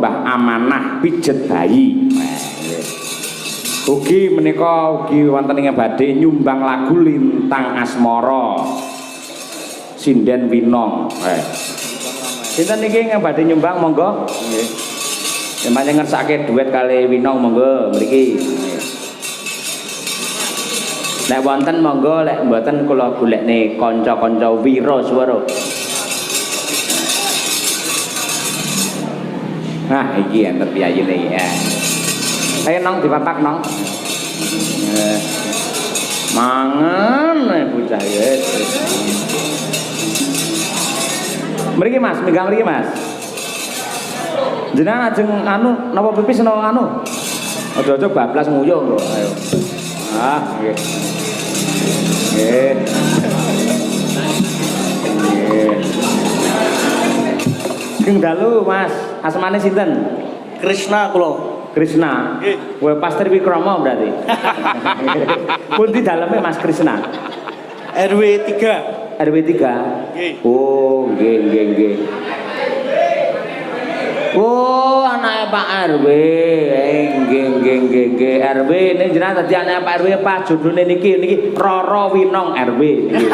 Mbah Amanah pijet bayi. Ugi menika ugi wonten ing badhe nyumbang lagu Lintang Asmara Sinden Winong. Sinten niki yang badhe nyumbang monggo? Nggih. Sampeyan ngersake duet kali Winong monggo mriki. Nek wonten monggo, lek mboten kula golekne kanca-kanca Wira Swara. Nah, iki enten piyayine ya. Ayo nong dipapak nong. Mangan bocah ya. Mriki Mas, megang mriki Mas. Jenengan ajeng anu napa pipis napa anu? Aja-aja bablas nguyuh lho. Ayo. Ah, nggih. Nggih. Nggih. Keng dalu Mas, asmane sinten? Krishna kula. Krishna. Nggih. Pas Triwikrama berarti. Pundi daleme Mas Krishna? RW 3. RW 3. Nggih. Oh, nggih. Oh, anake Pak RW. Nggih. RW ini jenengan dadi anake Pak RW apa judulne niki Roro Winong RW niki.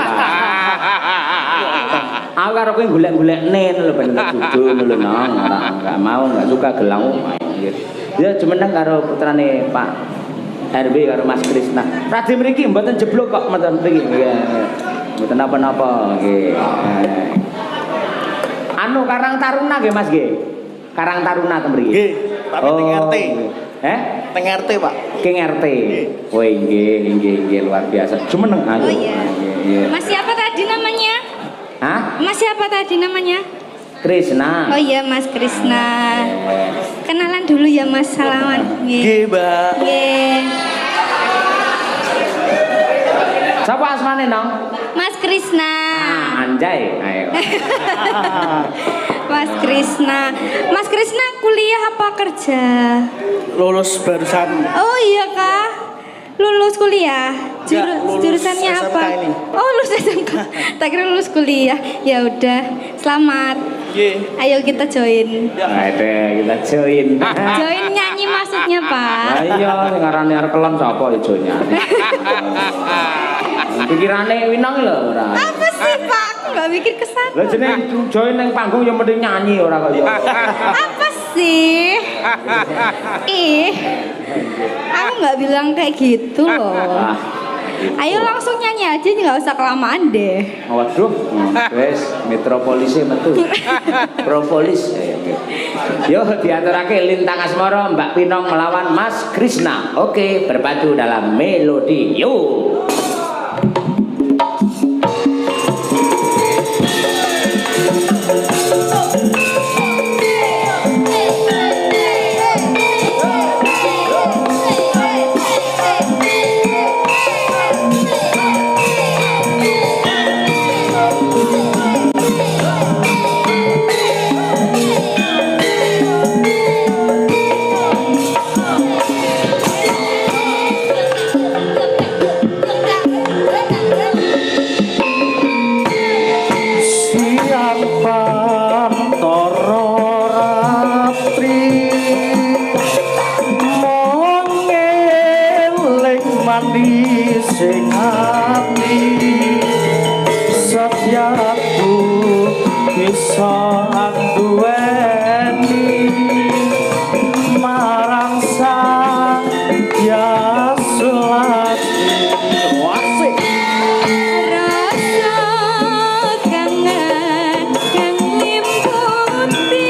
Aku karo kowe golek-golek nen lho ben judul lho nong, enggak mau, enggak suka gelang. Ya jumeneng karo putrane Pak RW karo Mas Krishna. Radi mriki mboten jeblok kok mboten mriki. Nggih. Mboten napa-napa nggih. Anu Karang Taruna nggih Mas nggih. Karang Taruna ten mriki. Nggih, tapi teng RT. Teng RT, Pak. King RT. Oh nggih luar biasa. Jumeneng aku. Oh iya. Nggih. Mas siapa tadi namanya? Hah? Mas siapa tadi namanya? Krishna. Oh iya Mas Krishna. Kenalan dulu ya Mas, salaman. Nggih, Mbak. Nggih. Siapa asmane nong? Mas Krishna. Anjay. Ayo. Mas Krishna. Mas Krishna kuliah apa kerja? Lulus barusan. Oh iya kah? Lulus kuliah? Enggak, lulus Jurusannya SMK apa? ini. Oh lulus SMK. Tak kira lulus kuliah. Ya udah, selamat. Nggih. Ayo kita join. Ayo kita join. Join nyanyi maksudnya Pak. Lah iya sing arane arep kelon sapa ijonya. Pikirane Winong lho ora. Apa sih Pak? Aku nggak mikir kesana. Lah jeneng join ning panggung ya mending nyanyi ora kok ya. Apa sih? Aku nggak bilang kayak gitu loh. Ayo langsung nyanyi aja, nggak usah kelamaan deh. Waduh, wes metropolisnya metu. Propolis. Yo diaturake Lintang Asmara Mbak Pinong melawan Mas Krishna. Oke, berpadu dalam melodi. Yo. Sing ati setiapku bisa anduweni marang sang ya selati wasik Rasa kangen kang limputi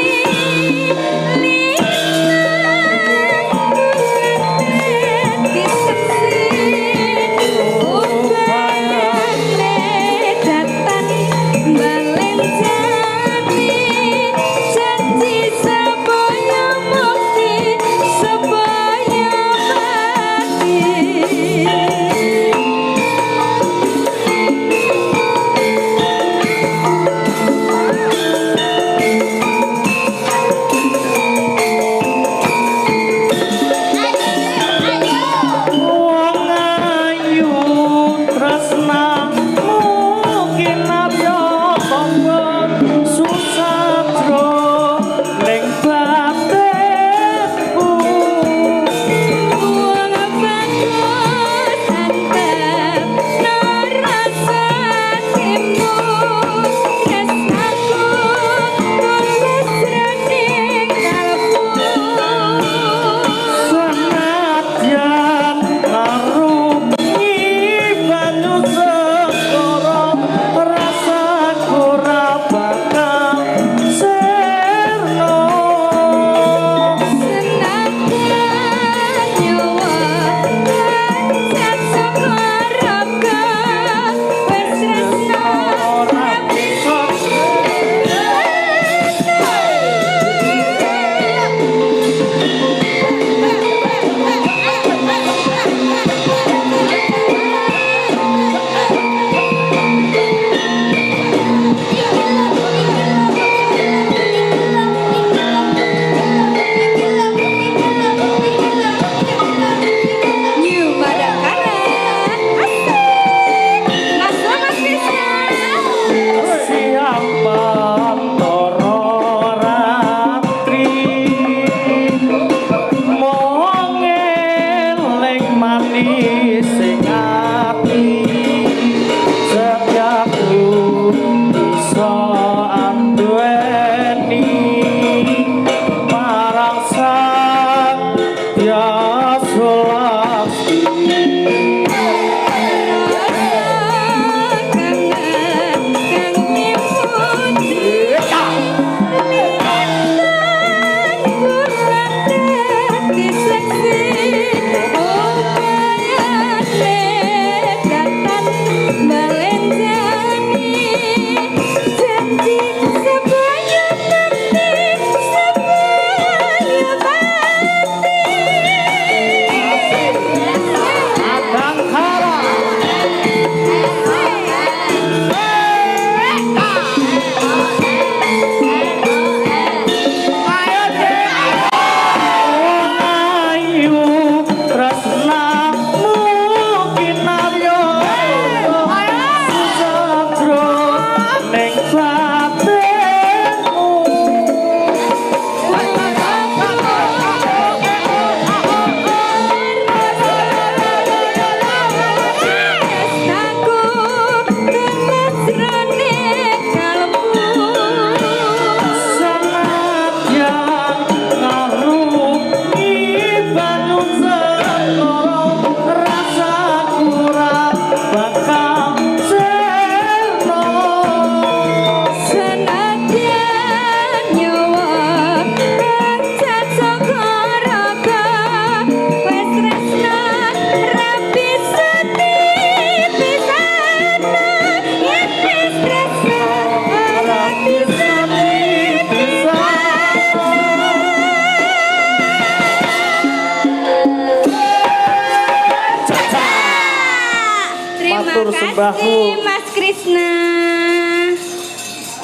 matur sembahmu. Mas Krisna.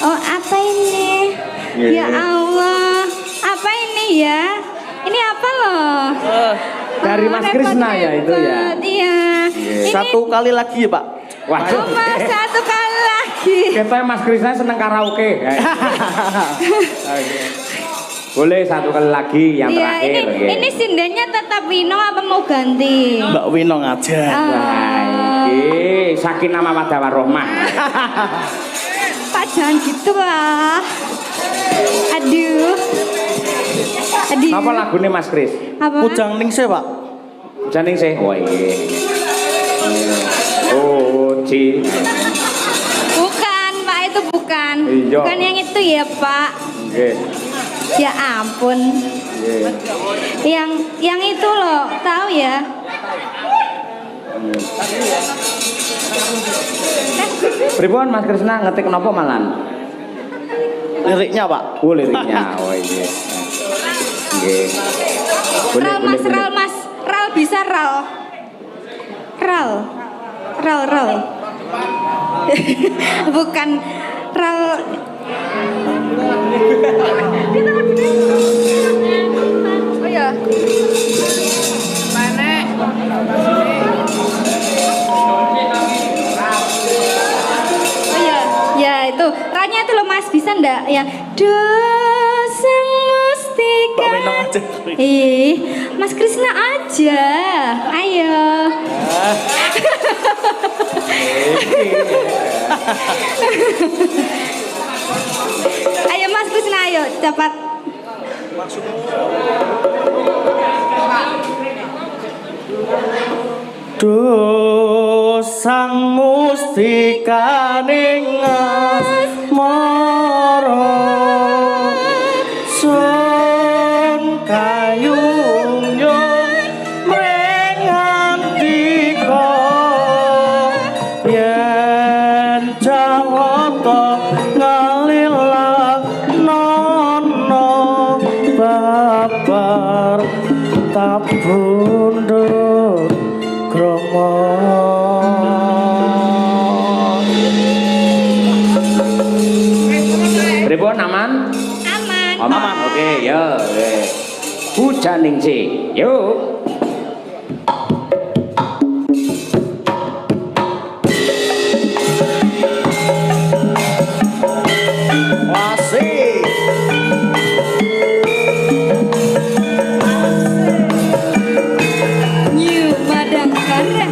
Oh, apa ini? Yeah. Ya Allah, apa ini ya? Ini apa loh? Dari Mas Krisna ya itu ya. Iya. Ini Satu kali lagi ya Pak. Waduh. oh, Mas, satu kali lagi. Kita Mas Krisna seneng karaoke. Boleh satu kali lagi yang Iya, terakhir. ini sindennya tetap Wino apa mau ganti? Mbak Winong aja. Wah, iki Sakinah Mawaddah Warahmah. Pak jangan gitu lah. Aduh. Aduh. Napa lagune Mas Kris? Apa? Pujang ningse Pak. Janing sih. Oh iya. Oh, Ci. Bukan, Pak, itu bukan. Iya. Bukan yang itu ya, Pak. Nggih. Ya ampun. Nggih. Yang itu loh, tahu ya? Pripun Mas Krisna ngetik napa malan? Liriknya Pak. Oh, liriknya. Oh iya. Nggih. Ral Mas, Ral Mas. Ral bisa Ral. Ral. Ral. Bukan Ral. Oh ya. Oh ya, ya itu ranya itu loh Mas, bisa ndak yang dosa mustika. Mbak Winong aja. Ih, Mas Krisna aja. Ayo. Ayo Mas Krisna, ayo cepat. Dosang mustikaning asmara sun kayung yung mrengandika yen jawata ngalila nono babar tabundut kromo. Pripun aman? Aman. Aman. Oke, yo. Hujan ningsih. Yuk. Asik. New Madangkara.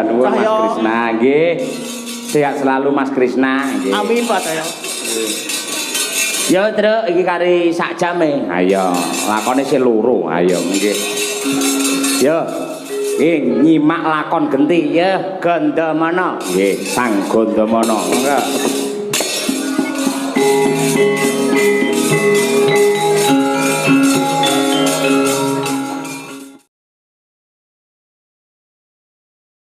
Matur nuwun Mas Cahyo. Krisna nggih. Sehat selalu Mas Krisna nggih. Amin Pak Cahyo. Ya Truk iki kari sak jame. Ayo, lakone sing loro. Ayo nggih. Yo. Nyimak lakon genti ya Gandamana. Nggih, Sang Gandamana. Monggo.